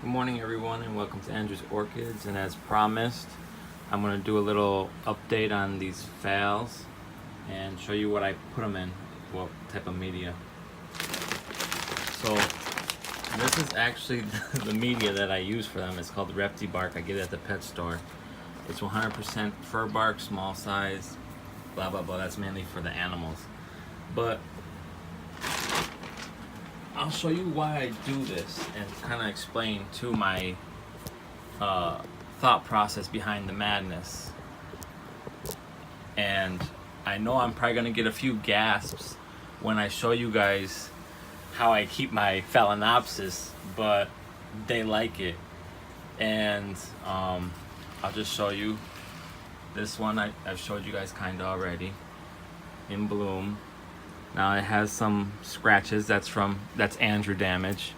Good morning everyone and welcome to Andrew's Orchids, and as promised I'm going to do a little update on these phals and show you what I put them in, what type of media. So this is actually the media that I use for them. It's called Repti Bark. I get it at the pet store. It's 100% fur bark, small size, blah blah blah. That's mainly for the animals, but I'll show you why I do this and kind of explain to my thought process behind the madness. And I know I'm probably gonna get a few gasps when I show you guys how I keep my Phalaenopsis, but they like it. And I'll just show you this one. I've showed you guys kind of already in bloom. Now it has some scratches, that's andrew damage,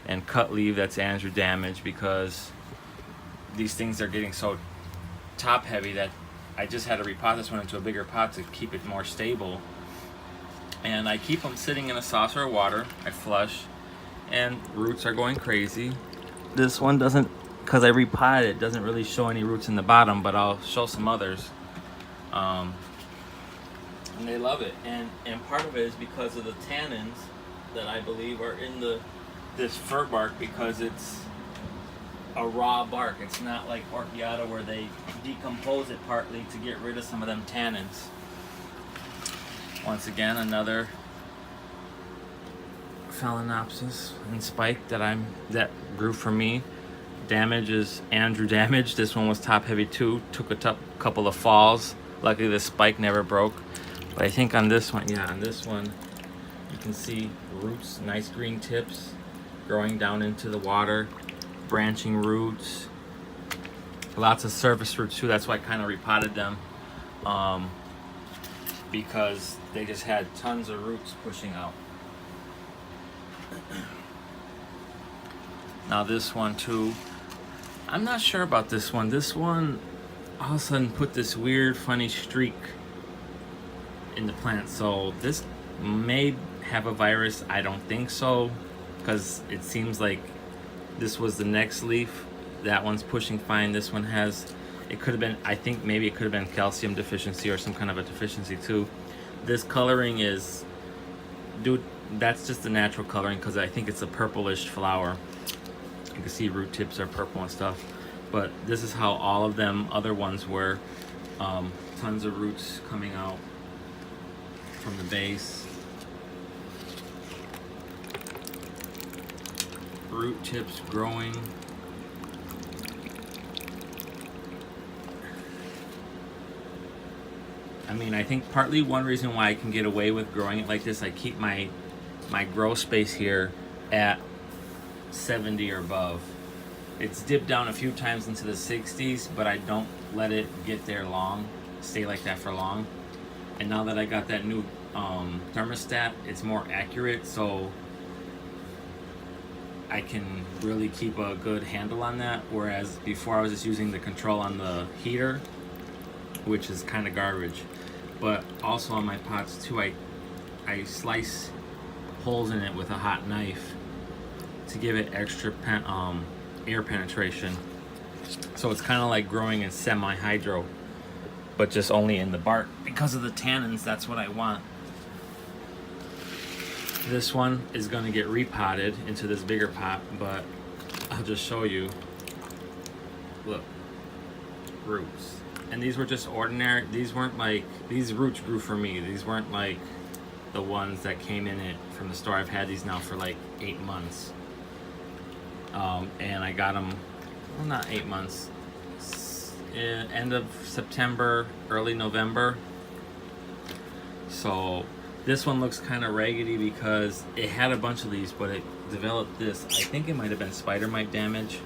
and cut leaf, that's andrew damage, because these things are getting so top heavy that I just had to repot this one into a bigger pot to keep it more stable. And I keep them sitting in a saucer of water, I flush, and roots are going crazy. This one doesn't, because I repotted it, doesn't really show any roots in the bottom, but I'll show some others. And they love it, and part of it is because of the tannins that I believe are in this fur bark, because it's a raw bark. It's not like Orchiata where they decompose it partly to get rid of some of them tannins. Once again, another Phalaenopsis and spike that grew for me. Damage is andrew damage. This one was top heavy too. Took a couple of falls. Luckily the spike never broke. But I think on this one, you can see roots, nice green tips, growing down into the water, branching roots, lots of surface roots too. That's why I kind of repotted them, because they just had tons of roots pushing out. Now this one too, I'm not sure about this one. This one all of a sudden put this weird funny streak in the plant, so this may have a virus. I don't think so, because it seems like this was the next leaf. That one's pushing fine. This one has, it could have been, I think maybe it could have been calcium deficiency or some kind of a deficiency too. This coloring is, dude, that's just the natural coloring, because I think it's a purplish flower. You can see root tips are purple and stuff, but this is how all of them other ones were. Tons of roots coming out from the base, root tips growing. I mean, I think partly one reason why I can get away with growing it like this, I keep my grow space here at 70 or above. It's dipped down a few times into the 60s, but I don't let it get there long, stay like that for long. And now that I got that new thermostat, it's more accurate, so I can really keep a good handle on that. Whereas before I was just using the control on the heater, which is kind of garbage. But also on my pots too, I slice holes in it with a hot knife to give it extra air penetration. So it's kind of like growing in semi-hydro, but just only in the bark. Because of the tannins, that's what I want. This one is going to get repotted into this bigger pot, but I'll just show you. Look, roots. And these were just ordinary, these weren't like, these roots grew for me. These weren't like the ones that came in it from the store. I've had these now for like 8 months. And I got them, well, not 8 months, end of September, early November. So this one looks kind of raggedy because it had a bunch of these, but it developed this. I think it might have been spider mite damage,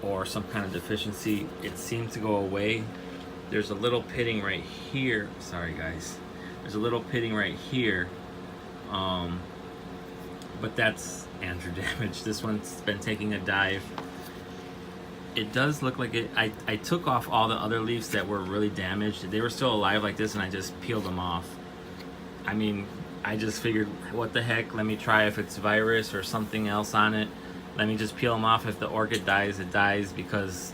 or some kind of deficiency. It seemed to go away. There's a little pitting right here. Sorry guys. There's a little pitting right here. But that's andrew damage. This one's been taking a dive. It does look like it. I took off all the other leaves that were really damaged. They were still alive like this, and I just peeled them off. I mean, I just figured, what the heck, let me try if it's virus or something else on it. Let me just peel them off. If the orchid dies, it dies, because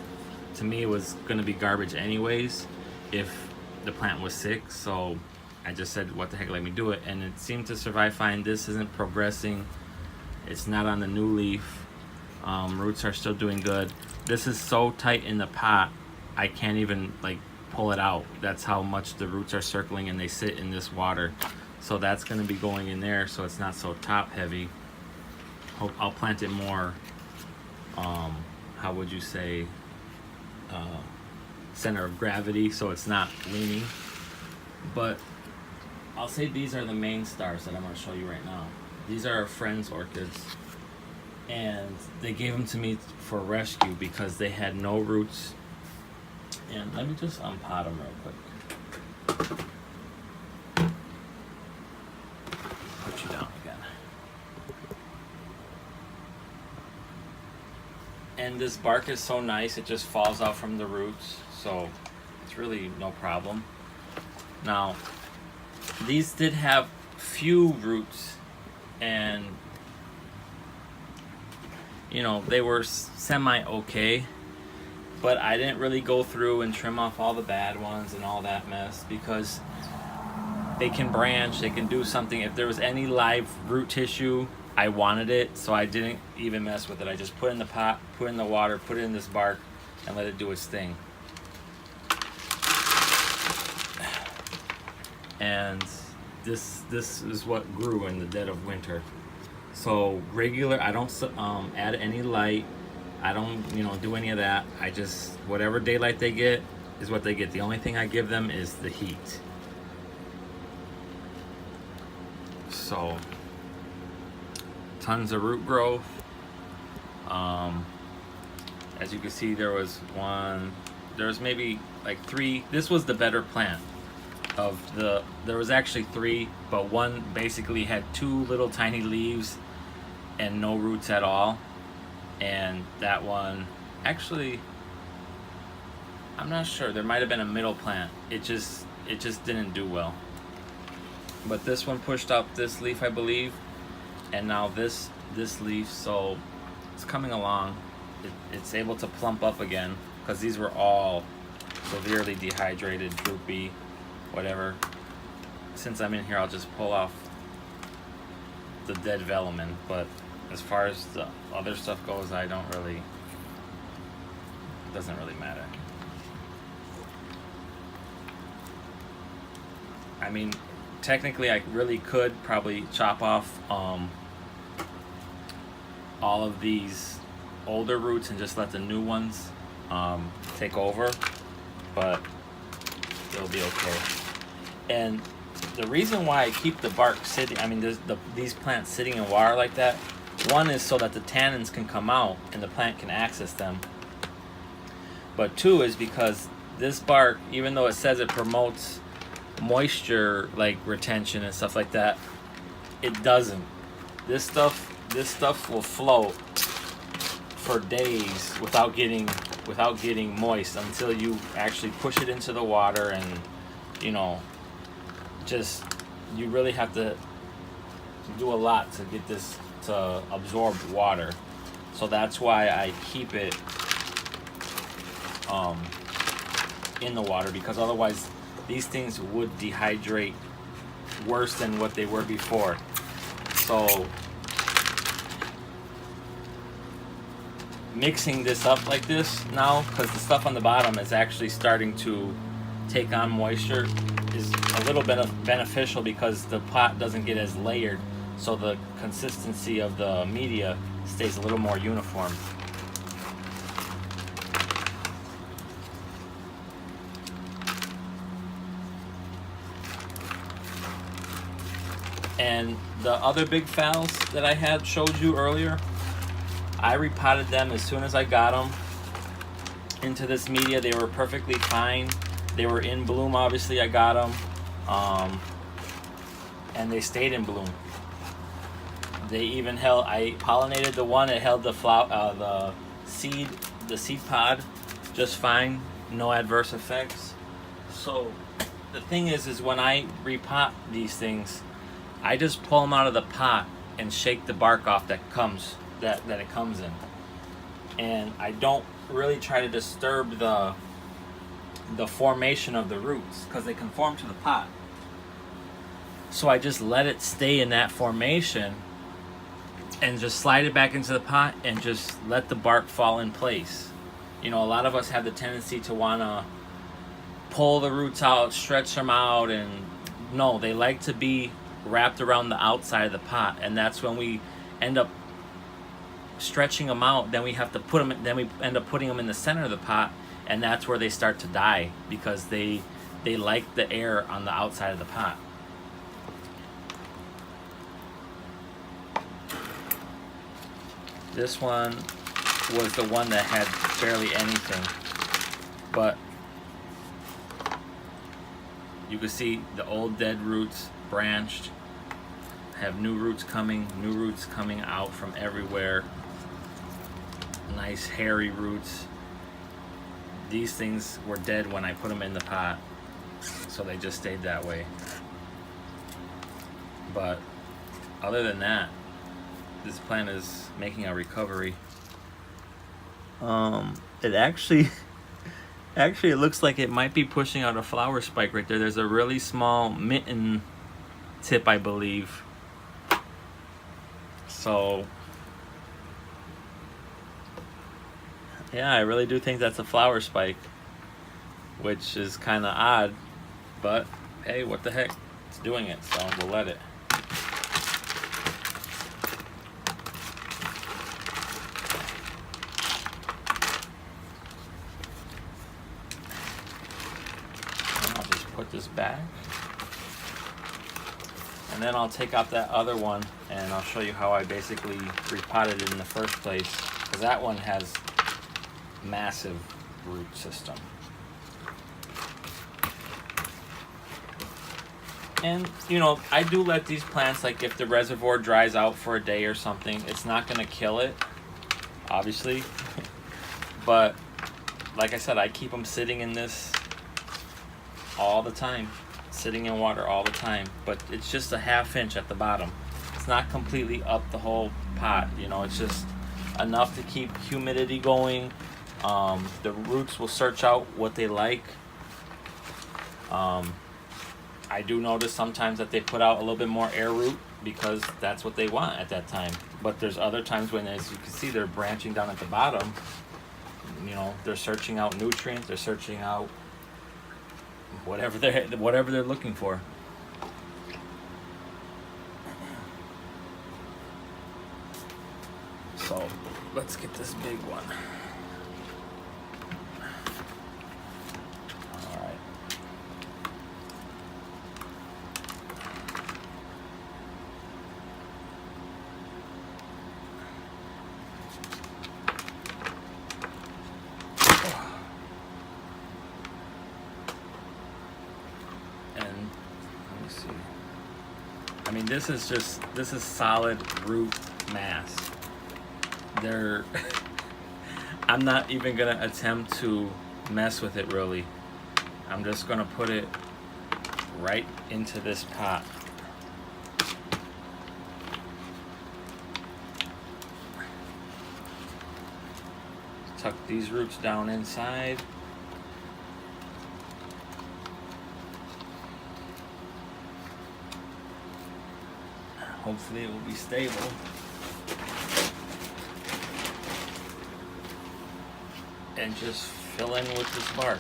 to me it was going to be garbage anyways if the plant was sick. So I just said, what the heck, let me do it. And it seemed to survive fine. This isn't progressing. It's not on the new leaf. Roots are still doing good. This is so tight in the pot, I can't even like pull it out. That's how much the roots are circling, and they sit in this water. So that's going to be going in there, so it's not so top heavy. I'll plant it more, how would you say, center of gravity, so it's not leaning. But I'll say these are the main stars that I'm going to show you right now. These are our friends' orchids, and they gave them to me for rescue because they had no roots. And let me just unpot them real quick. Put you down again. And this bark is so nice, it just falls out from the roots, so it's really no problem. Now, these did have few roots, and you know, they were semi-okay, but I didn't really go through and trim off all the bad ones and all that mess, because they can branch, they can do something. If there was any live root tissue, I wanted it, so I didn't even mess with it. I just put it in the pot, put it in the water, put it in this bark, and let it do its thing. And this is what grew in the dead of winter. So regular, I don't add any light. I don't, do any of that. I just, whatever daylight they get is what they get. The only thing I give them is the heat. So, tons of root growth. As you can see, there's maybe like 3. This was the better plant there was actually 3, but one basically had 2 little tiny leaves and no roots at all. And that one, actually, I'm not sure, there might have been a middle plant. It just didn't do well. But this one pushed out this leaf, I believe, and now this leaf, so it's coming along. It's able to plump up again, because these were all severely dehydrated, droopy, whatever. Since I'm in here, I'll just pull off the dead velamen, but as far as the other stuff goes, it doesn't really matter. I mean, technically I really could probably chop off all of these older roots and just let the new ones take over, but it'll be okay. And the reason why I keep the bark sitting, these plants sitting in water like that, one is so that the tannins can come out and the plant can access them. But 2 is because this bark, even though it says it promotes moisture like retention and stuff like that, it doesn't. This stuff will float for days without getting moist until you actually push it into the water, and you really have to do a lot to get this to absorb water. So that's why I keep it in the water, because otherwise these things would dehydrate worse than what they were before. So mixing this up like this now, because the stuff on the bottom is actually starting to take on moisture, is a little bit beneficial, because the pot doesn't get as layered, so the consistency of the media stays a little more uniform. And the other big phals that I had showed you earlier, I repotted them as soon as I got them into this media. They were perfectly fine. They were in bloom, obviously I got them, and they stayed in bloom. They even held, I pollinated the one, it held the seed pod just fine, no adverse effects. So the thing is when I repot these things, I just pull them out of the pot and shake the bark off that it comes in. And I don't really try to disturb the formation of the roots because they conform to the pot. So I just let it stay in that formation and just slide it back into the pot and just let the bark fall in place. You know, a lot of us have the tendency to want to pull the roots out, stretch them out, and no, they like to be wrapped around the outside of the pot, and that's when we end up stretching them out. Then we have to put them. Then we end up putting them in the center of the pot, and that's where they start to die because they like the air on the outside of the pot. This one was the one that had barely anything, but you can see the old dead roots branched, have new roots coming out from everywhere. Nice hairy roots. These things were dead when I put them in the pot, so they just stayed that way. But other than that, this plant is making a recovery. It actually it looks like it might be pushing out a flower spike right there. There's a really small mitten tip, I believe. So yeah, I really do think that's a flower spike, which is kind of odd, but hey, what the heck? It's doing it, so we'll let it. Put this back, and then I'll take out that other one and I'll show you how I basically repotted it in the first place, because that one has massive root system. And you know, I do let these plants, like if the reservoir dries out for a day or something, it's not going to kill it, obviously, but like I said, I keep them sitting in this all the time, sitting in water all the time, but it's just a ½ inch at the bottom. It's not completely up the whole pot, you know, it's just enough to keep humidity going. The roots will search out what they like. I do notice sometimes that they put out a little bit more air root because that's what they want at that time, but there's other times when, as you can see, they're branching down at the bottom. You know, they're searching out nutrients, they're searching out whatever they're looking for. So let's get this big one. All right. I mean, this is solid root mass. I'm not even gonna attempt to mess with it really. I'm just gonna put it right into this pot. Tuck these roots down inside. Hopefully it will be stable. And just fill in with this bark.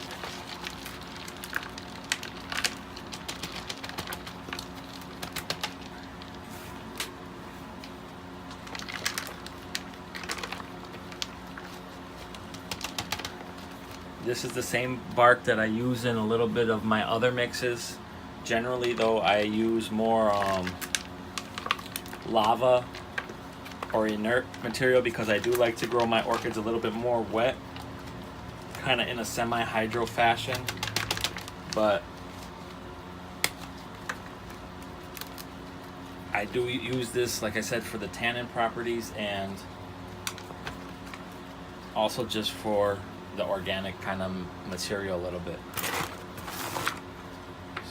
This is the same bark that I use in a little bit of my other mixes. Generally though, I use more lava or inert material because I do like to grow my orchids a little bit more wet, kind of in a semi-hydro fashion. But I do use this, like I said, for the tannin properties and also just for the organic kind of material a little bit.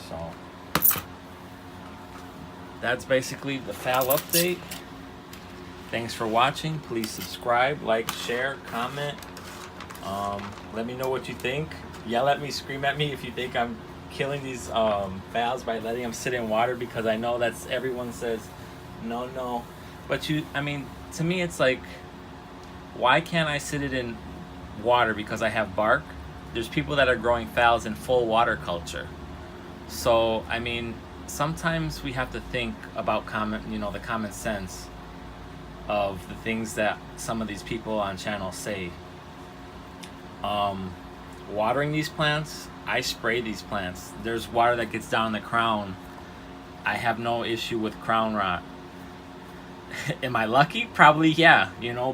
So that's basically the FAL update. Thanks for watching. Please subscribe, like, share, comment. Let me know what you think. Yell at me, scream at me if you think I'm killing these FALs by letting them sit in water, because I know that's, everyone says no. But I mean, to me it's like, why can't I sit it in water because I have bark? There's people that are growing FALs in full water culture. So I mean, sometimes we have to think about the common sense of the things that some of these people on channel say. Watering these plants, I spray these plants. There's water that gets down the crown. I have no issue with crown rot. Am I lucky? Probably, yeah,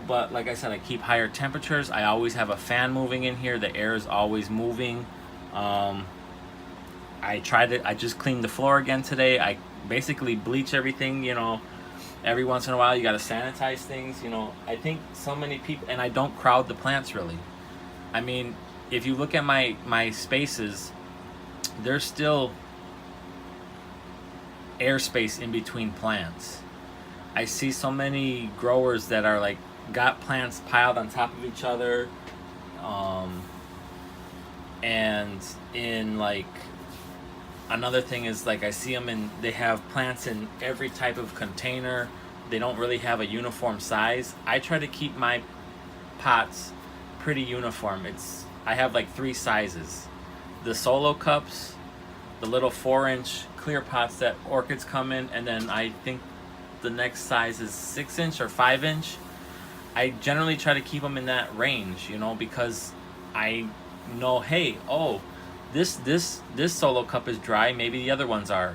but like I said, I keep higher temperatures. I always have a fan moving in here. The air is always moving. I just cleaned the floor again today. I basically bleach everything, every once in a while you gotta sanitize things. I think so many people, and I don't crowd the plants really. I mean, if you look at my spaces, there's still airspace in between plants. I see so many growers that are like got plants piled on top of each other, and in like, another thing is, like, I see them they have plants in every type of container. They don't really have a uniform size. I try to keep my pots pretty uniform. I have like 3 sizes: the solo cups, the little 4-inch clear pots that orchids come in, and then I think the next size is 6-inch or 5-inch. I generally try to keep them in that range, because I know, hey, oh, this solo cup is dry, maybe the other ones are.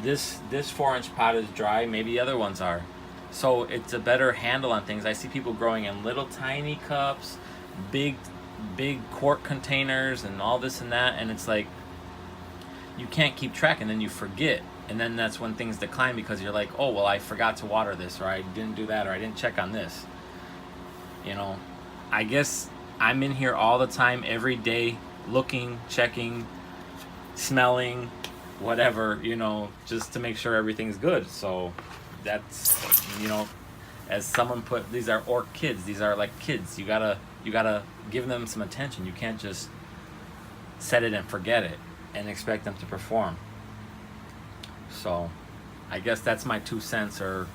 This 4-inch pot is dry, maybe the other ones are. So it's a better handle on things. I see people growing in little tiny cups, big quart containers, and all this and that, and it's like, you can't keep track, and then you forget, and then that's when things decline, because you're like, oh, well, I forgot to water this, or I didn't do that, or I didn't check on this. I guess I'm in here all the time, every day, looking, checking, smelling, whatever, just to make sure everything's good. So that's, as someone put, these are kids. These are like kids. You gotta give them some attention. You can't just set it and forget it and expect them to perform. So I guess that's my 2 cents, or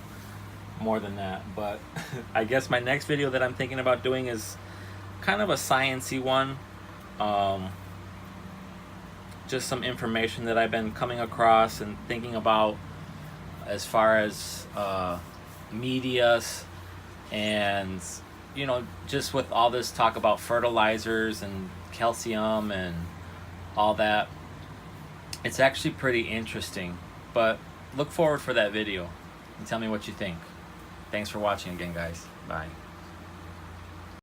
more than that. But I guess my next video that I'm thinking about doing is kind of a science-y one. Just some information that I've been coming across and thinking about, as far as medias, and just with all this talk about fertilizers and calcium and all that. It's actually pretty interesting, but look forward for that video and tell me what you think. Thanks for watching again, guys. Bye.